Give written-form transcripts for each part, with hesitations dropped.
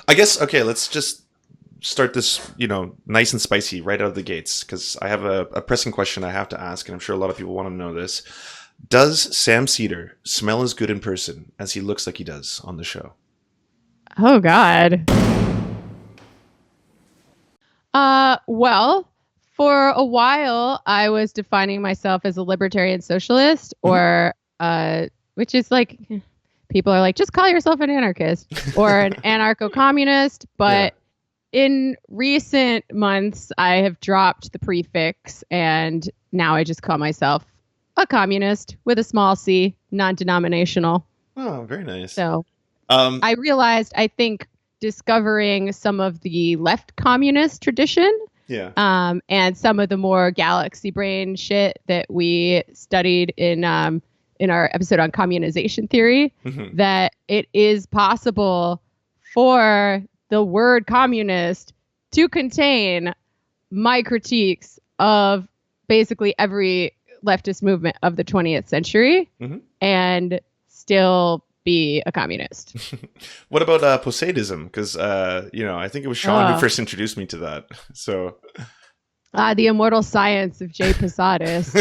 I guess, okay, let's just start this, nice and spicy right out of the gates, because I have a pressing question I have to ask, and I'm sure a lot of people want to know this. Does Sam Cedar smell as good in person as he looks like he does on the show? Oh God. Well, for a while, I was defining myself as a libertarian socialist, Hmm. or which is like people are like, just call yourself an anarchist or an anarcho-communist. Yeah. But in recent months, I have dropped the prefix, and now I just call myself a communist with a small c, non-denominational. Oh, very nice. So Um, I realized, I think, discovering some of the left communist tradition, yeah. and some of the more galaxy brain shit that we studied in our episode on communization theory, Hmm. that it is possible for the word communist to contain my critiques of basically every leftist movement of the 20th century Hmm. and still be a communist. What about Poseidism? Because, I think it was Sean who Uh, first introduced me to that. So, the immortal science of Jay Posadas.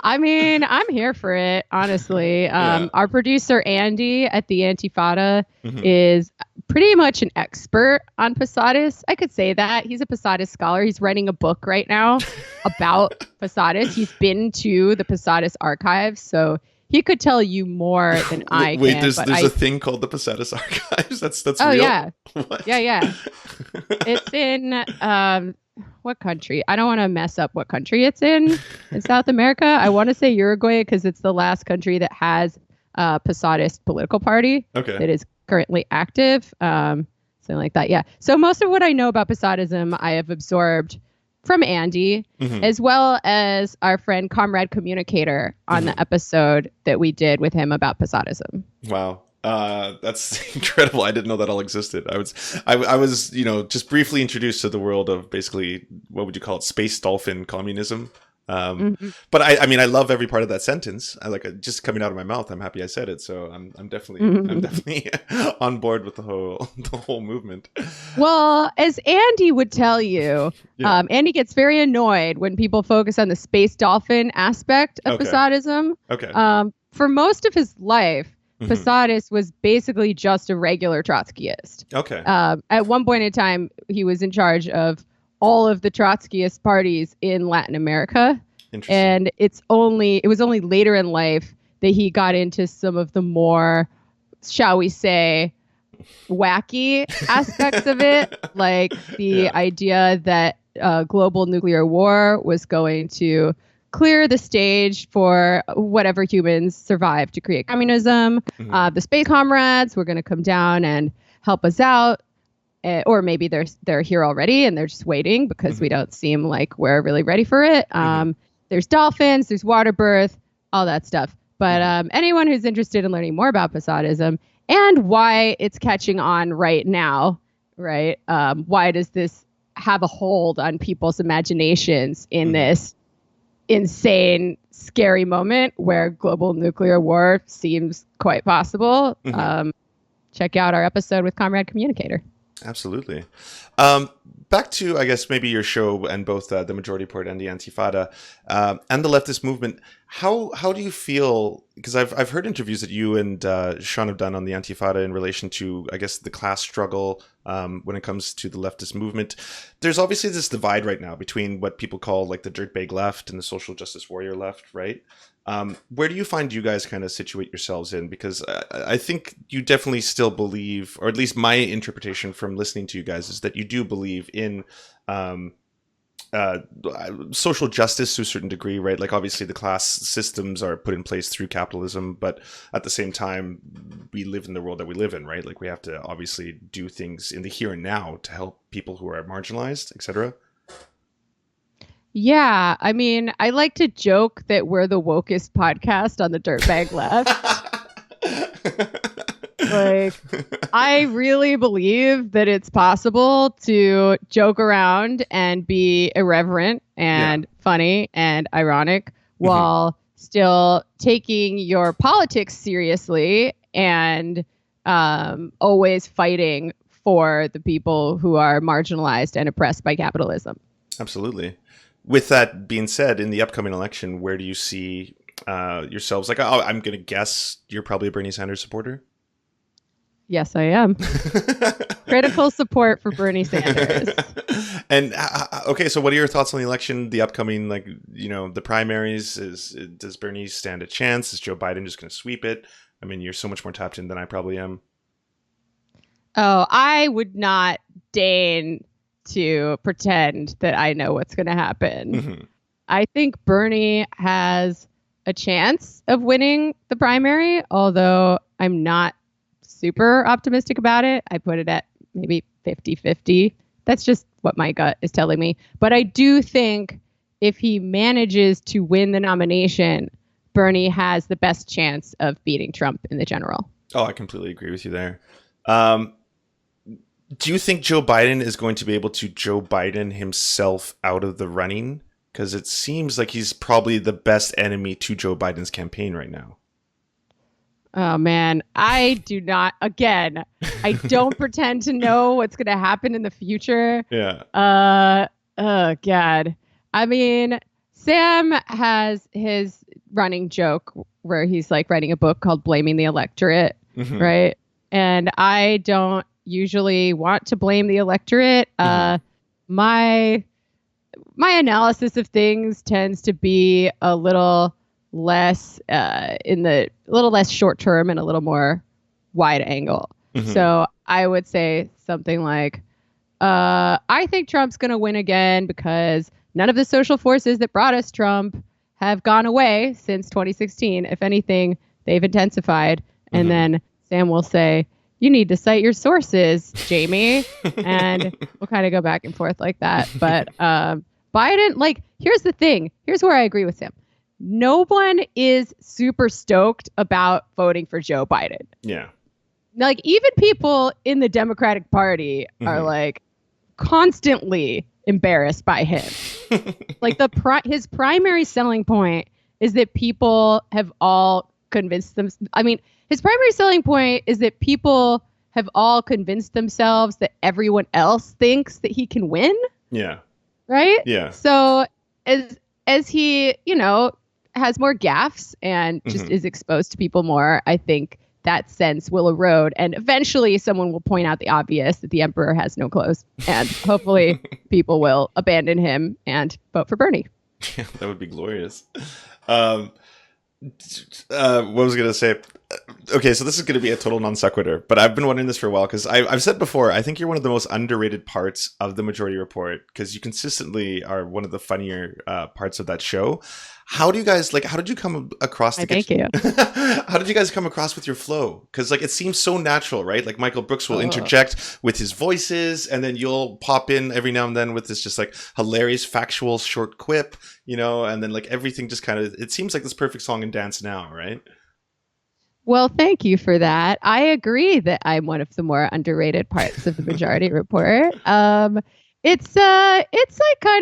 I mean, I'm here for it, honestly. yeah. Our producer, Andy, at the Antifada, Hmm. is pretty much an expert on Posadas. I could say that. He's a Posadas scholar. He's writing a book right now about Posadas. He's been to the Posadas archives, so he could tell you more than I Wait, can. there's But there's a thing called the Posadas Archives. That's oh, real. yeah. What? Yeah, yeah. It's in what country? I don't want to mess up what country it's in South America. I want to say Uruguay because it's the last country that has a Posadist political party Okay. that is currently active. Something like that. Yeah. So most of what I know about Posadism, I have absorbed from Andy, Hmm. as well as our friend Comrade Communicator on Hmm. the episode that we did with him about Posadism. Wow. That's incredible. I didn't know that all existed. I was, just briefly introduced to the world of basically what would you call it, space dolphin communism. Um, Mhm. but I mean, I love every part of that sentence. I like it just coming out of my mouth. I'm happy I said it. So I'm definitely on board with the whole movement. Well, as Andy would tell you, Yeah. Andy gets very annoyed when people focus on the space dolphin aspect of Okay. Posadism. Okay. For most of his life, Hmm. Posadas was basically just a regular Trotskyist. Okay. At one point in time, he was in charge of all of the Trotskyist parties in Latin America, Interesting. and it was only later in life that he got into some of the more, shall we say, wacky aspects of it, like the Yeah. idea that global nuclear war was going to clear the stage for whatever humans survived to create communism. Hmm. The space comrades were going to come down and help us out. Or maybe they're here already and they're just waiting because we Hmm. don't seem like we're really ready for it. Hmm. There's dolphins, there's water birth, all that stuff. But Hmm. anyone who's interested in learning more about Posadism and why it's catching on right now, right? Why does this have a hold on people's imaginations in Hmm. this insane, scary moment where global nuclear war seems quite possible? Hmm. Check out our episode with Comrade Communicator. Absolutely. Back to, I guess, maybe your show and both the Majority Report and the Antifada and the leftist movement. How do you feel? Because I've heard interviews that you and Sean have done on the Antifada in relation to, I guess, the class struggle when it comes to the leftist movement. There's obviously this divide right now between what people call like the dirtbag left and the social justice warrior left, right? Where do you find you guys kind of situate yourselves in? Because I think you definitely still believe, or at least my interpretation from listening to you guys is that you do believe in um, uh, social justice to a certain degree, right? Like obviously the class systems are put in place through capitalism, but at the same time, we live in the world that we live in, right? Like we have to obviously do things in the here and now to help people who are marginalized, etc. Yeah, I mean, I like to joke that we're the wokest podcast on the dirtbag left. Like, I really believe that it's possible to joke around and be irreverent Yeah. and funny and ironic Hmm. while still taking your politics seriously and always fighting for the people who are marginalized and oppressed by capitalism. Absolutely. With that being said, in the upcoming election, where do you see yourselves? Like, oh, I'm going to guess you're probably a Bernie Sanders supporter. Yes, I am. Critical support for Bernie Sanders. And okay, so what are your thoughts on the election, the upcoming, like, the primaries? Does Bernie stand a chance? Is Joe Biden just going to sweep it? I mean, you're so much more tapped in than I probably am. Oh, I would not deign to pretend that I know what's going to happen. Mm-hmm. I think Bernie has a chance of winning the primary, although I'm not super optimistic about it. I put it at maybe 50-50. That's just what my gut is telling me. But I do think if he manages to win the nomination, Bernie has the best chance of beating Trump in the general. Oh, I completely agree with you there. Do you think Joe Biden is going to be able to Joe Biden himself out of the running? Because it seems like he's probably the best enemy to Joe Biden's campaign right now. Oh, man, I do not. Again, I don't pretend to know what's going to happen in the future. Yeah. Oh, God. I mean, Sam has his running joke where he's like writing a book called Blaming the Electorate. Mm-hmm. Right. And I don't usually want to blame the electorate. Mm-hmm. My analysis of things tends to be a little less short term and a little more wide angle. Mm-hmm. So I would say something like, I think Trump's going to win again because none of the social forces that brought us Trump have gone away since 2016. If anything, they've intensified. Mm-hmm. And then Sam will say, you need to cite your sources, Jamie. And we'll kind of go back and forth like that. But Biden, here's the thing. Here's where I agree with Sam. No one is super stoked about voting for Joe Biden. Yeah. Even people in the Democratic Party are constantly embarrassed by him. His primary selling point is that people have all convinced them. I mean, his primary selling point is that people have all convinced themselves that everyone else thinks that he can win. Yeah. Right? Yeah. So as he, has more gaffes and just is exposed to people more, I think that sense will erode. And eventually someone will point out the obvious that the emperor has no clothes. And hopefully people will abandon him and vote for Bernie. Yeah, that would be glorious. What was I going to say? Okay, so this is going to be a total non sequitur, but I've been wondering this for a while because I've said before, I think you're one of the most underrated parts of the Majority Report because you consistently are one of the funnier parts of that show. How do you guys how did you come across? Thank you. How did you guys come across with your flow? Because it seems so natural, right? Like Michael Brooks will interject with his voices, and then you'll pop in every now and then with this just hilarious factual short quip, and then everything just kind of, it seems like this perfect song and dance now, right? Well, thank you for that. I agree that I'm one of the more underrated parts of the Majority Report. It's kind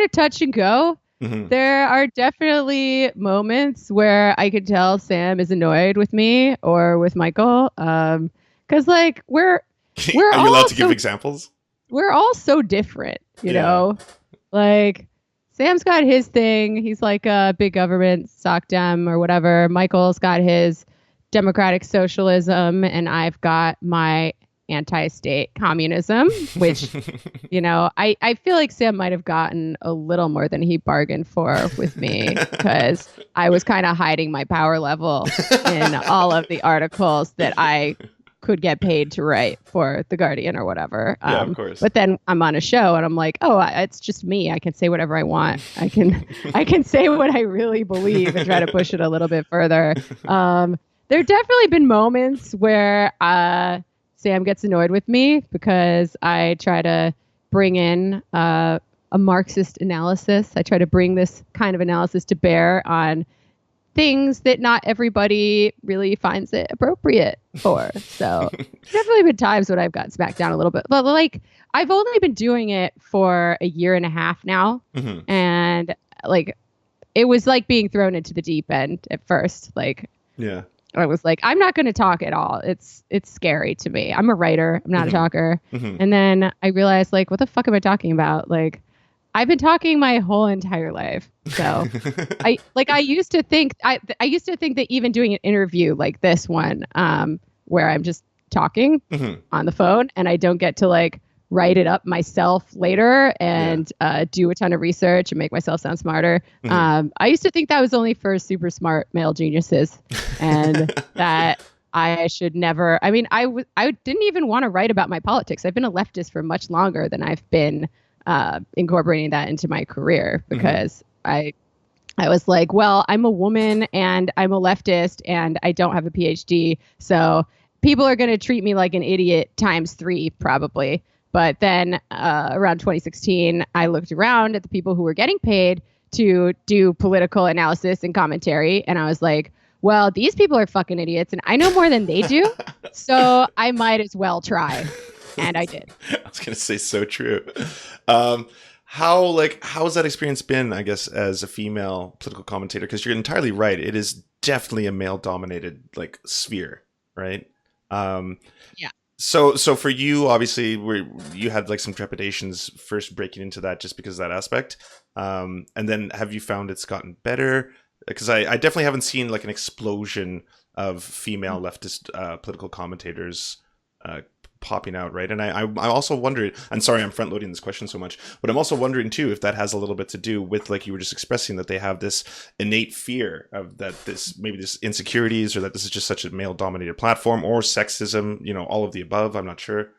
of touch and go. Mm-hmm. There are definitely moments where I could tell Sam is annoyed with me or with Michael. Because we're are you allowed to give examples? We're all so different, you know. Sam's got his thing. He's like a big government stock dem or whatever. Michael's got his democratic socialism, and I've got my anti-state communism, which, I feel like Sam might have gotten a little more than he bargained for with me because I was kind of hiding my power level in all of the articles that I could get paid to write for The Guardian or whatever. Yeah, of course. But then I'm on a show and I'm like, it's just me. I can say whatever I want. I can say what I really believe and try to push it a little bit further. There have definitely been moments where Sam gets annoyed with me because I try to bring in a Marxist analysis. I try to bring this kind of analysis to bear on things that not everybody really finds it appropriate for. So definitely been times when I've gotten smacked down a little bit. But I've only been doing it for a year and a half now. Mm-hmm. And it was like being thrown into the deep end at first. Yeah. I was like, I'm not going to talk at all. It's scary to me. I'm a writer. I'm not a Hmm. talker. Hmm. And then I realized, like, what the fuck am I talking about? Like, I've been talking my whole entire life. So I used to think I used to think that even doing an interview like this one, where I'm just talking Hmm. on the phone and I don't get to like write it up myself later Yeah. and do a ton of research and make myself sound smarter. Hmm. I used to think that was only for super smart male geniuses and that I should never. I mean, I didn't even want to write about my politics. I've been a leftist for much longer than I've been incorporating that into my career Hmm. because I was like, well, I'm a woman and I'm a leftist and I don't have a PhD. So people are going to treat me like an idiot times three, probably. But then around 2016, I looked around at the people who were getting paid to do political analysis and commentary. And I was like, well, these people are fucking idiots and I know more than they do. So I might as well try. And I did. I was gonna say so true. Um, how has that experience been? I guess as a female political commentator, because you're entirely right. It is definitely a male dominated like sphere, right? Um, Yeah. so for you, obviously, you had like some trepidations first breaking into that just because of that aspect. And then have you found it's gotten better? Because I definitely haven't seen like an explosion of female leftist political commentators uh, popping out, right? And I also wondered, and sorry, I'm front loading this question so much, but I'm also wondering too if that has a little bit to do with, like you were just expressing, that they have this innate fear of that this maybe this insecurities, or that this is just such a male dominated platform, or sexism, all of the above. I'm not sure.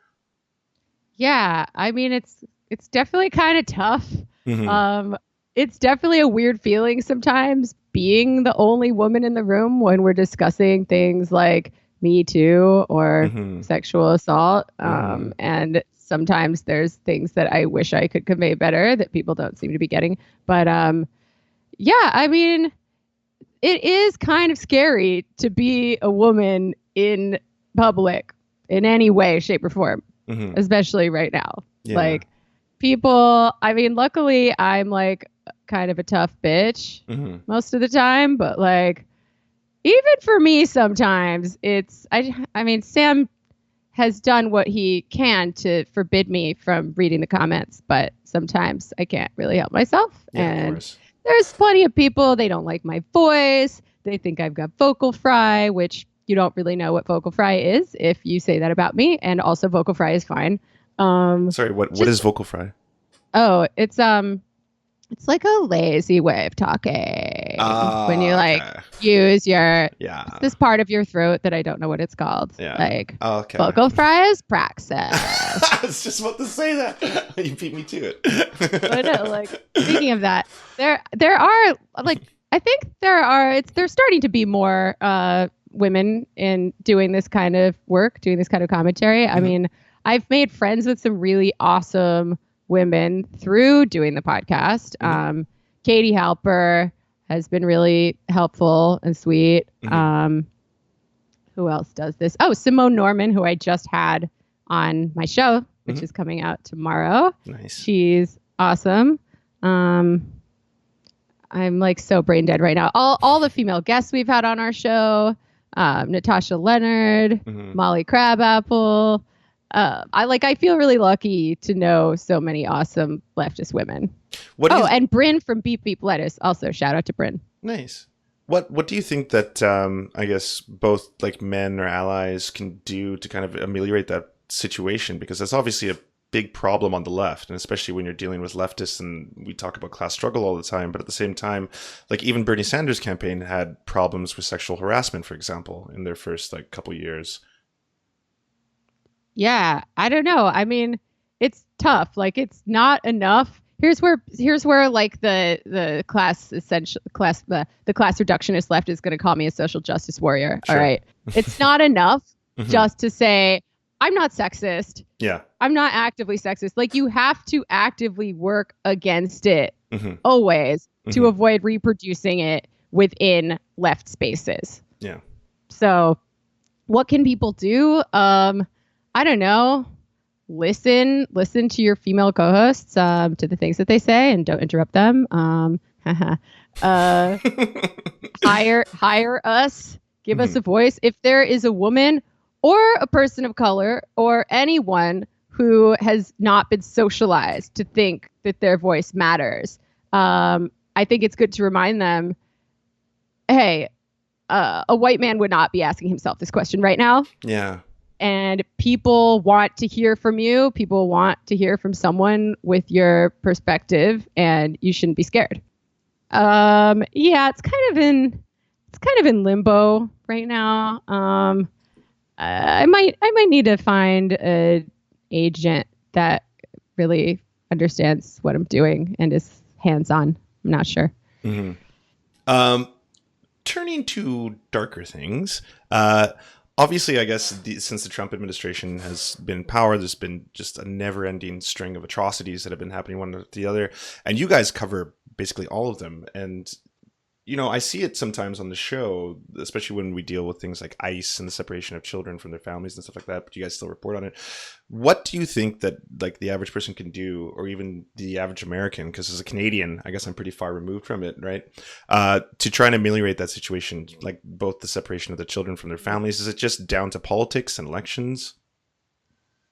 Yeah, I mean it's definitely kind of tough. Hmm. Um, it's definitely a weird feeling sometimes being the only woman in the room when we're discussing things like Me Too or Hmm. sexual assault. Hmm. And sometimes there's things that I wish I could convey better that people don't seem to be getting. But yeah, I mean, it is kind of scary to be a woman in public in any way, shape, or form, Hmm. especially right now. Yeah. Like people, I mean, luckily I'm like kind of a tough bitch Hmm. most of the time, but like even for me sometimes I mean Sam has done what he can to forbid me from reading the comments, but sometimes I can't really help myself. Yeah, of And course. there's plenty of people, they don't like my voice. They think I've got vocal fry, which you don't really know what vocal fry is if you say that about me. And also vocal fry is fine. Sorry, what is Just vocal fry? oh, it's like a lazy way of talking when you Ah, like okay. use your it's Yeah. this part of your throat that I don't know what it's called. Yeah. Like Okay. vocal fries praxis. I was just about to say that. You beat me to But no, it. like speaking of that, there are like I think there's starting to be more women in doing this kind of work, doing this kind of commentary. I Mhm. mean, I've made friends with some really awesome women through doing the podcast. Mhm. Katie Halper has been really helpful and sweet. Mhm. Who else does this? Oh, Simone Norman, who I just had on my show, which Mhm. is coming out tomorrow. Nice. She's awesome. Um, I'm like so brain dead right now. All the female guests we've had on our show, Natasha Leonard, Mhm. Molly Crabapple. I feel really lucky to know so many awesome leftist women. What do Oh, you and Bryn from Beep Beep Lettuce. Also, shout out to Bryn. Nice. What do you think that I guess both like men or allies can do to kind of ameliorate that situation? Because that's obviously a big problem on the left, and especially when you're dealing with leftists, and we talk about class struggle all the time, but at the same time, like even Bernie Sanders' campaign had problems with sexual harassment, for example, in their first like couple years. Yeah, I don't know. I mean, it's tough. Like it's not enough. Here's where like the class essential class the class reductionist left is going to call me a social justice warrior. All Sure. right. It's not enough Hmm. just to say I'm not sexist. Yeah. I'm not actively sexist. Like you have to actively work against it Hmm. always to Hmm. avoid reproducing it within left spaces. Yeah. So, what can people do? I don't know. Listen to your female co-hosts, to the things that they say, and don't interrupt them. Uh, hire us Give us a voice. If there is a woman or a person of color or anyone who has not been socialized to think that their voice matters, I think it's good to remind them, hey, a white man would not be asking himself this question right now. Yeah. And people want to hear from you. People want to hear from someone with your perspective, and you shouldn't be scared. Yeah, it's kind of in limbo right now. I might need to find an agent that really understands what I'm doing and is hands-on. I'm not sure. Mm-hmm. Turning to darker things, obviously, I guess since the Trump administration has been in power, there's been just a never-ending string of atrocities that have been happening one after the other, and you guys cover basically all of them. And I see it sometimes on the show, especially when we deal with things like ICE and the separation of children from their families and stuff like that. But you guys still report on it. What do you think that like the average person can do, or even the average American? Because as a Canadian, I guess I'm pretty far removed from it, right? To try and ameliorate that situation, like both the separation of the children from their families. Is it just down to politics and elections?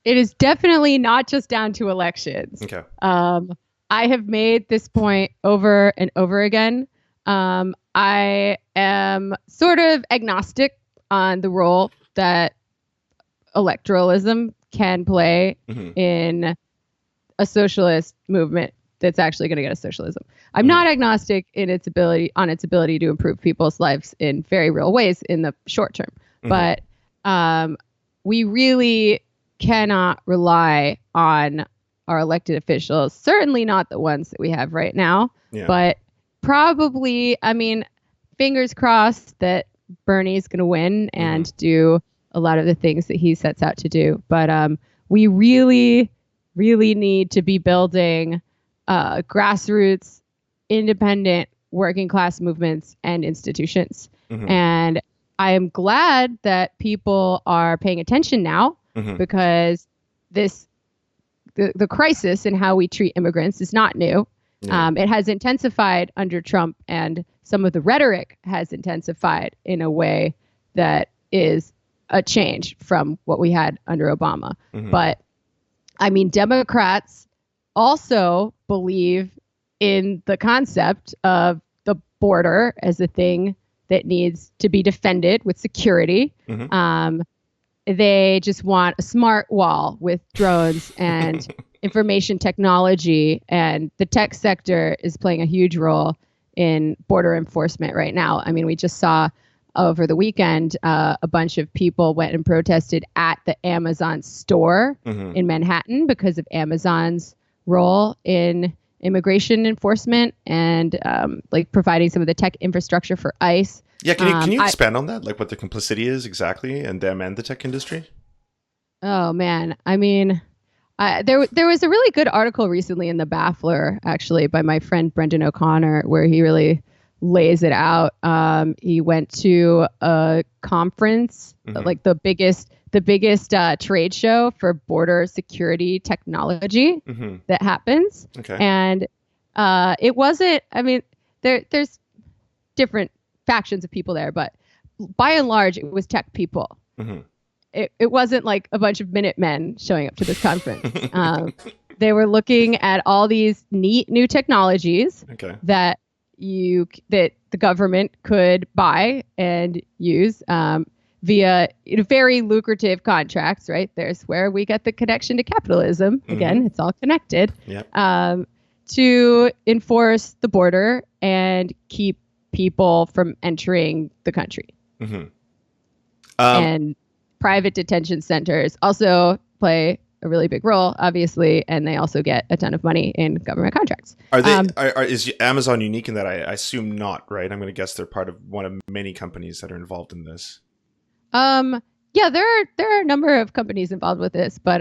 It is definitely not just down to elections. Okay. I have made this point over and over again. I am sort of agnostic on the role that electoralism can play in a socialist movement that's actually going to get us socialism. I'm not agnostic in its ability to improve people's lives in very real ways in the short term. But we really cannot rely on our elected officials, certainly not the ones that we have right now, but probably, I mean, fingers crossed that Bernie's going to win and do a lot of the things that he sets out to do. But we really, really need to be building grassroots, independent, working class movements and institutions. And I am glad that people are paying attention now because the crisis in how we treat immigrants is not new. It has intensified under Trump, and some of the rhetoric has intensified in a way that is a change from what we had under Obama. But I mean, Democrats also believe in the concept of the border as a thing that needs to be defended with security. They just want a smart wall with drones and information technology, and the tech sector is playing a huge role in border enforcement right now. I mean, we just saw over the weekend a bunch of people went and protested at the Amazon store in Manhattan because of Amazon's role in immigration enforcement and like providing some of the tech infrastructure for ICE. Yeah, can you expand on that, like what the complicity is exactly, and them and the tech industry? Oh man, I mean, there was a really good article recently in the Baffler, actually, by my friend Brendan O'Connor, where he really lays it out. He went to a conference, like the biggest trade show for border security technology that happens. Okay. And it wasn't. I mean, there's different factions of people there, but by and large, it was tech people. It wasn't like a bunch of Minutemen showing up to this conference. They were looking at all these neat new technologies that the government could buy and use via very lucrative contracts, right? There's where we get the connection to capitalism. Again, it's all connected. To enforce the border and keep people from entering the country. And private detention centers also play a really big role, obviously, and they also get a ton of money in government contracts. Is Amazon unique in that? I assume not, right? I'm going to guess they're part of one of many companies that are involved in this. Yeah, there are a number of companies involved with this, but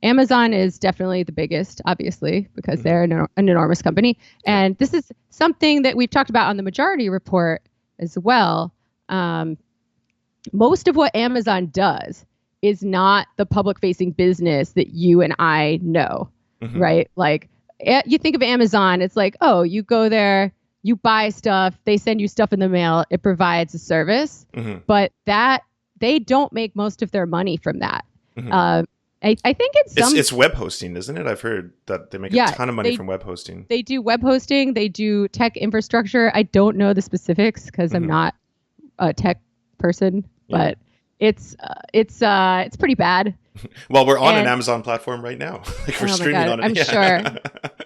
Amazon is definitely the biggest, obviously, because they're an enormous company. And this is something that we've talked about on the Majority Report as well. Most of what Amazon does is not the public-facing business that you and I know, right? Like, you think of Amazon, it's like, oh, you go there, you buy stuff, they send you stuff in the mail, it provides a service, but that they don't make most of their money from that. I think it's web hosting, isn't it? I've heard that they make a ton of money from web hosting. They do web hosting, they do tech infrastructure. I don't know the specifics because I'm not a tech person, but it's pretty bad. Well, we're on an Amazon platform right now. Like we're streaming on it. I'm sure.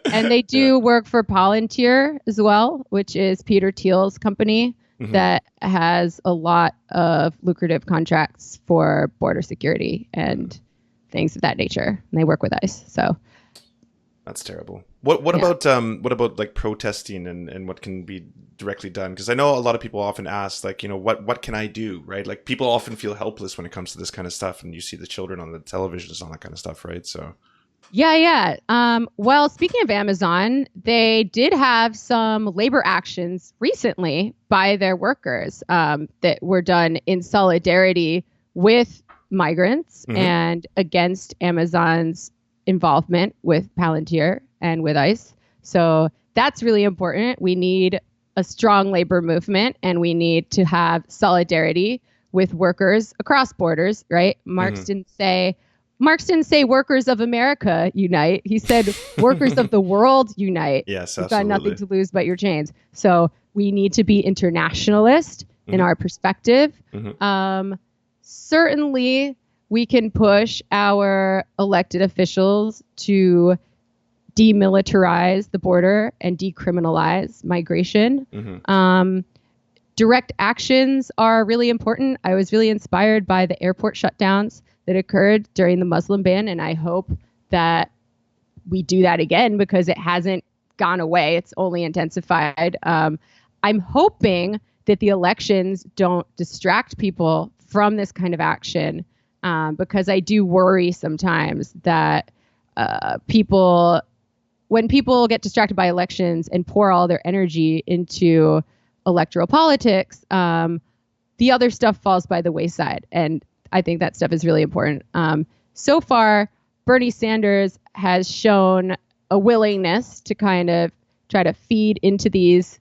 And they do work for Palantir as well, which is Peter Thiel's company that has a lot of lucrative contracts for border security and things of that nature. And they work with ICE. So that's terrible. What about like protesting and what can be directly done? Because I know a lot of people often ask, like, you know, what can I do, right? Like people often feel helpless when it comes to this kind of stuff, and you see the children on the televisions and all that kind of stuff, right? So yeah. Well, speaking of Amazon, they did have some labor actions recently by their workers that were done in solidarity with migrants and against Amazon's involvement with Palantir and with ICE. So that's really important. We need a strong labor movement, and we need to have solidarity with workers across borders, right? Marx didn't say workers of America unite. He said workers of the world unite. Yes, absolutely. You've got nothing to lose but your chains. So we need to be internationalist in our perspective. Certainly, we can push our elected officials to demilitarize the border and decriminalize migration. Direct actions are really important. I was really inspired by the airport shutdowns that occurred during the Muslim ban, and I hope that we do that again because it hasn't gone away. It's only intensified. I'm hoping that the elections don't distract people from this kind of action, because I do worry sometimes that when people get distracted by elections and pour all their energy into electoral politics, the other stuff falls by the wayside. And I think that stuff is really important. So far, Bernie Sanders has shown a willingness to kind of try to feed into these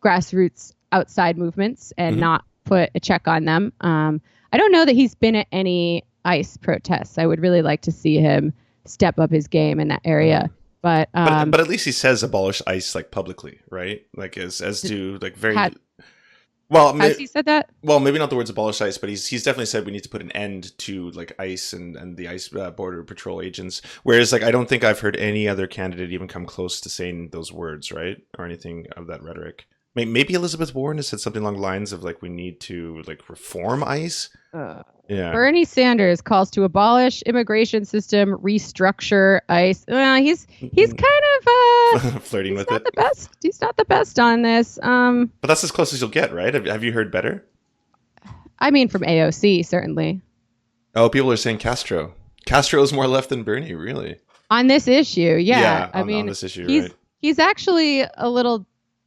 grassroots outside movements and not put a check on them. I don't know that he's been at any ICE protests. I would really like to see him step up his game in that area. But at least he says abolish ICE like publicly, right? Like as do like very well. Has he said that? Well, maybe not the words abolish ICE, but he's definitely said we need to put an end to like ICE and the ICE border patrol agents. Whereas like I don't think I've heard any other candidate even come close to saying those words, right, or anything of that rhetoric. Maybe Elizabeth Warren has said something along the lines of like we need to like reform ICE. Yeah. Bernie Sanders calls to abolish immigration system, restructure ICE. He's kind of flirting with it. The best. He's not the best on this. But that's as close as you'll get, right? Have you heard better? I mean, from AOC certainly. Oh, people are saying Castro. Castro is more left than Bernie, really. On this issue, yeah. I mean, on this issue, right? He's actually a little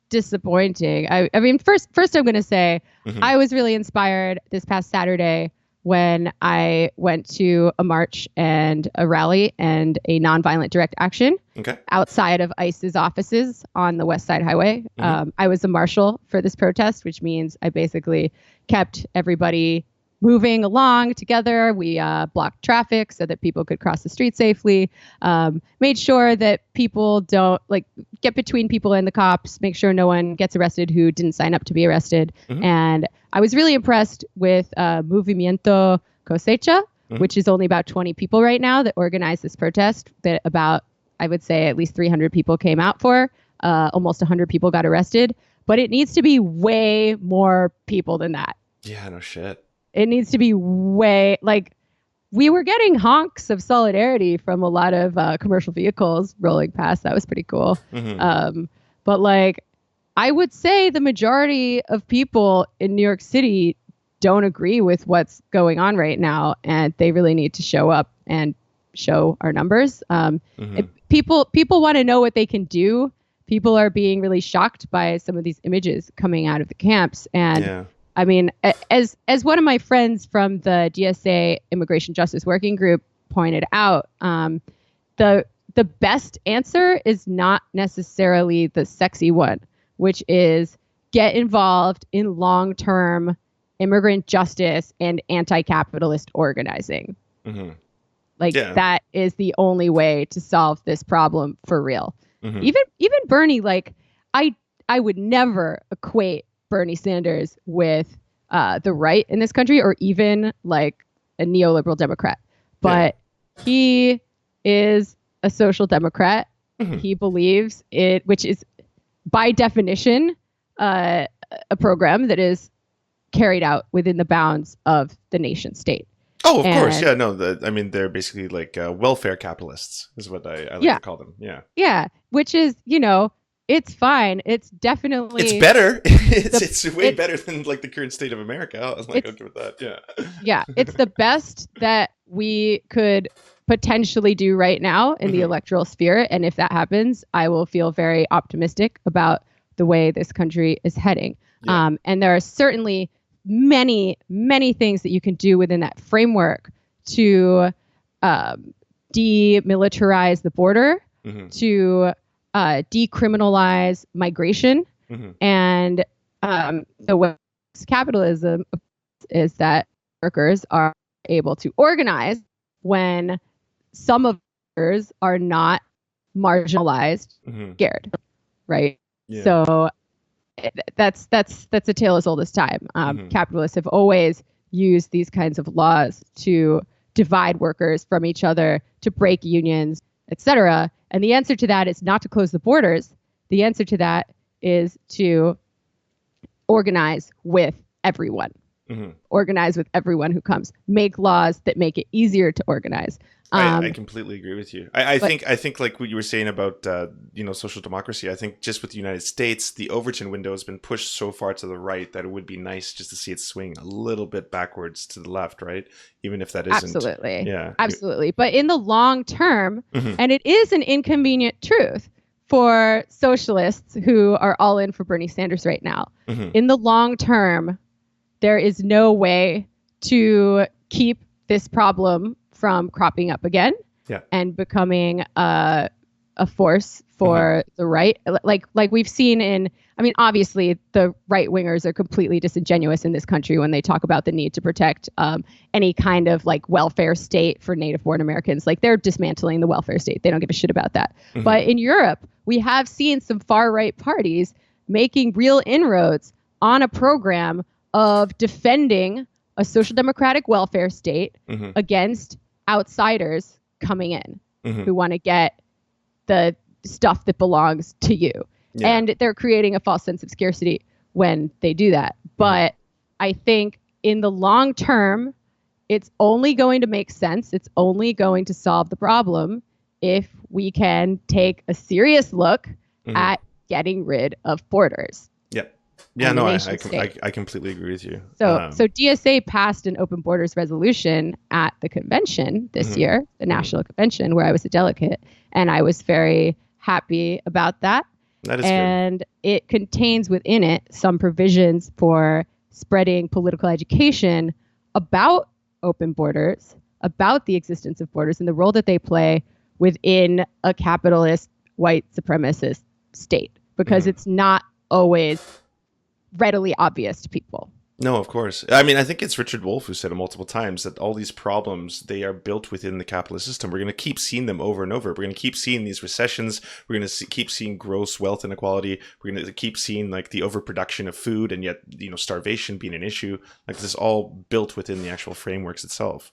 disappointing. I mean, first I'm going to say I was really inspired this past Saturday when I went to a march and a rally and a nonviolent direct action outside of ICE's offices on the West Side Highway. I was a marshal for this protest, which means I basically kept everybody moving along together. We blocked traffic so that people could cross the street safely, made sure that people don't get between people and the cops, make sure no one gets arrested who didn't sign up to be arrested. And I was really impressed with Movimiento Cosecha, which is only about 20 people right now that organized this protest that about, I would say, at least 300 people came out for. Almost 100 people got arrested. But it needs to be way more people than that. Yeah, no shit. It needs to be way, we were getting honks of solidarity from a lot of commercial vehicles rolling past. That was pretty cool. But I would say the majority of people in New York City don't agree with what's going on right now, and they really need to show up and show our numbers. People want to know what they can do. People are being really shocked by some of these images coming out of the camps. And I mean, as one of my friends from the DSA Immigration Justice Working Group pointed out, the best answer is not necessarily the sexy one, which is get involved in long-term immigrant justice and anti-capitalist organizing. Mm-hmm. Like Yeah. that is the only way to solve this problem for real. Mm-hmm. Even Bernie, like I would never equate Bernie Sanders with the right in this country or even like a neoliberal Democrat. But he is a social democrat. Mm-hmm. He believes it, which is by definition a program that is carried out within the bounds of the nation state. Oh, of course. Yeah, no, I mean, they're basically like welfare capitalists is what I like to call them. Yeah. Yeah, which is, it's fine. It's definitely... It's better. It's way better than like the current state of America. I was like, okay with that. Yeah. Yeah, it's the best that we could potentially do right now in the electoral sphere. And if that happens, I will feel very optimistic about the way this country is heading. Yeah. And there are certainly many, many things that you can do within that framework to demilitarize the border, to decriminalize migration. And the way capitalism is that workers are able to organize when some of workers are not marginalized, scared, right? Yeah. So that's a tale as old as time. Capitalists have always used these kinds of laws to divide workers from each other, to break unions, etc. And the answer to that is not to close the borders. The answer to that is to organize with everyone. Organize with everyone who comes. Make laws that make it easier to organize. I completely agree with you. I think like what you were saying about social democracy. I think just with the United States, the Overton window has been pushed so far to the right that it would be nice just to see it swing a little bit backwards to the left, right? Even if that isn't absolutely. But in the long term, and it is an inconvenient truth for socialists who are all in for Bernie Sanders right now. In the long term, there is no way to keep this problem from cropping up again and becoming a force for the right. Like we've seen obviously the right wingers are completely disingenuous in this country when they talk about the need to protect any kind of like welfare state for native born Americans. Like they're dismantling the welfare state. They don't give a shit about that. But in Europe, we have seen some far right parties making real inroads on a program of defending a social democratic welfare state against outsiders coming in who want to get the stuff that belongs to you. Yeah. And they're creating a false sense of scarcity when they do that. But I think in the long term, it's only going to make sense. It's only going to solve the problem if we can take a serious look at getting rid of borders. Yeah, no, I completely agree with you. So DSA passed an open borders resolution at the convention this year, the national convention, where I was a delegate, and I was very happy about that. That is and good. It contains within it some provisions for spreading political education about open borders, about the existence of borders and the role that they play within a capitalist white supremacist state, because it's not always readily obvious to people. No, of course. I mean, I think it's Richard Wolff who said it multiple times that all these problems, they are built within the capitalist system. We're going to keep seeing them over and over. We're going to keep seeing these recessions. We're going to keep seeing gross wealth inequality. We're going to keep seeing like the overproduction of food and yet, starvation being an issue. Like this is all built within the actual frameworks itself.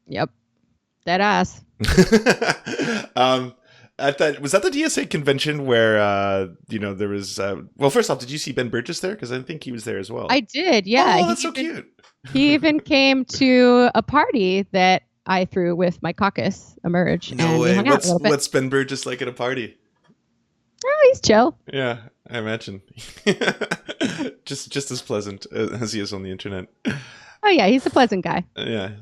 Yep. Dead ass. Was that the DSA convention where there was well, first off, did you see Ben Burgess there? Because I think he was there as well. I did, yeah. Oh, that's so cute. He even came to a party that I threw with my caucus, Emerge. No way. What's Ben Burgess like at a party? Oh, he's chill. Yeah, I imagine. just as pleasant as he is on the internet. Oh yeah, he's a pleasant guy. Yeah.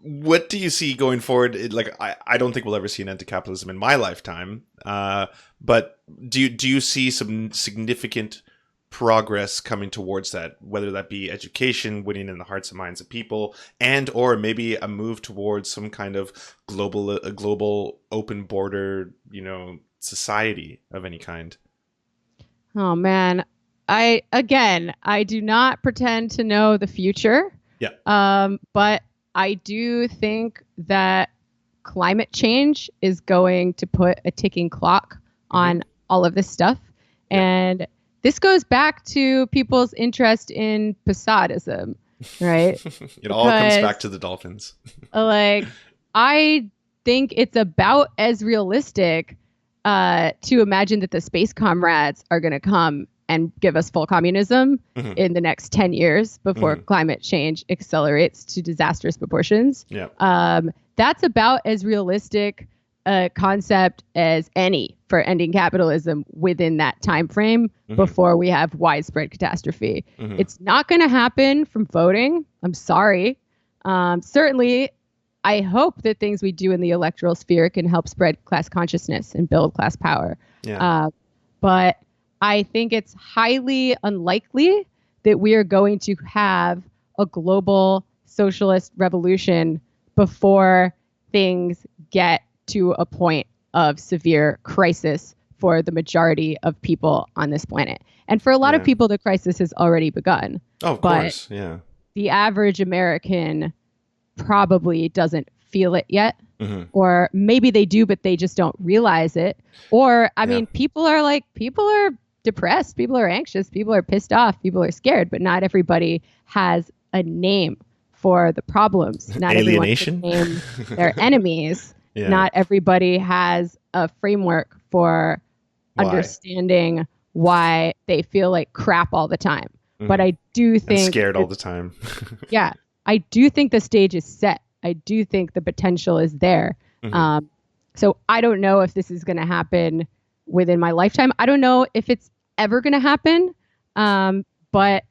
What do you see going forward? I don't think we'll ever see an end to capitalism in my lifetime. But do you see some significant progress coming towards that? Whether that be education, winning in the hearts and minds of people, and or maybe a move towards some kind of global open border, society of any kind? Oh man. I do not pretend to know the future. Yeah. But I do think that climate change is going to put a ticking clock on all of this stuff. Yeah. And this goes back to people's interest in Posadism, right? It all comes back to the dolphins. Like, I think it's about as realistic to imagine that the space comrades are going to come and give us full communism in the next 10 years before climate change accelerates to disastrous proportions. Yeah. That's about as realistic a concept as any for ending capitalism within that time frame before we have widespread catastrophe. It's not going to happen from voting. I'm sorry. Certainly, I hope that things we do in the electoral sphere can help spread class consciousness and build class power. Yeah. But I think it's highly unlikely that we are going to have a global socialist revolution before things get to a point of severe crisis for the majority of people on this planet. And for a lot of people, the crisis has already begun. Oh, of course. Yeah. The average American probably doesn't feel it yet. Or maybe they do, but they just don't realize it. Or, I mean, people are depressed, people are anxious, people are pissed off, people are scared, but not everybody has a name for the problems. Not Alienation. everyone can name their enemies. Yeah. Not everybody has a framework for understanding why they feel like crap all the time. But I do think and scared all the time. Yeah, I do think the stage is set. I do think the potential is there. So I don't know if this is going to happen within my lifetime. I don't know if it's ever going to happen, but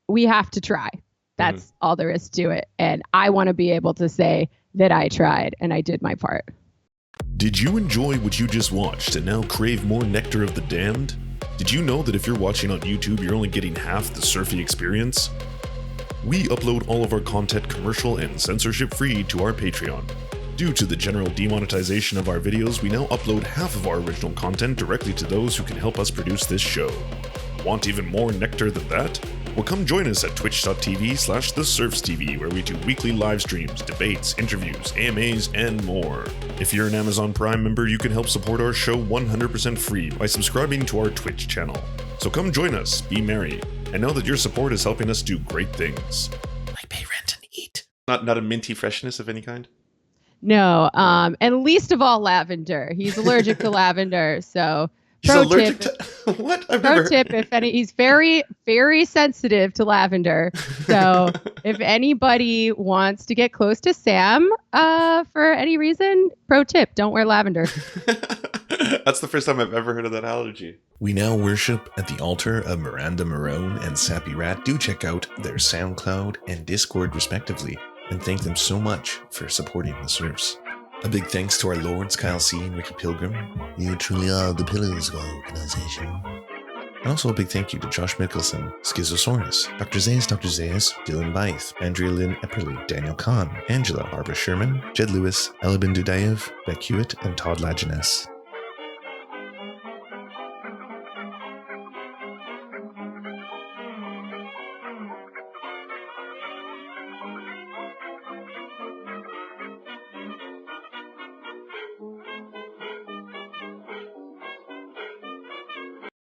we have to try. That's all there is to it. And I want to be able to say that I tried and I did my part. Did you enjoy what you just watched and now crave more Nectar of the Damned? Did you know that if you're watching on YouTube, you're only getting half the Surfy experience? We upload all of our content commercial and censorship free to our Patreon. Due to the general demonetization of our videos, we now upload half of our original content directly to those who can help us produce this show. Want even more nectar than that? Well, come join us at twitch.tv/TheSerfsTV, where we do weekly live streams, debates, interviews, AMAs, and more. If you're an Amazon Prime member, you can help support our show 100% free by subscribing to our Twitch channel. So come join us, be merry, and know that your support is helping us do great things. Like pay rent and eat. Not a minty freshness of any kind? No, and least of all lavender. He's allergic to lavender, so He's allergic to what? Pro tip, if any, he's very, very sensitive to lavender. So if anybody wants to get close to Sam for any reason, pro tip, don't wear lavender. That's the first time I've ever heard of that allergy. We now worship at the altar of Miranda Marone and Sappy Rat. Do check out their SoundCloud and Discord respectively, and thank them so much for supporting the Serfs. A big thanks to our lords, Kyle C. and Ricky Pilgrim. You truly are the pillars of our organization. And also a big thank you to Josh Mickelson, Schizosaurus, Dr. Zayas, Dylan Byth, Andrea Lynn Epperly, Daniel Kahn, Angela, Barbara Sherman, Jed Lewis, Elabin Dudayev, Beck Hewitt, and Todd Lajeunesse.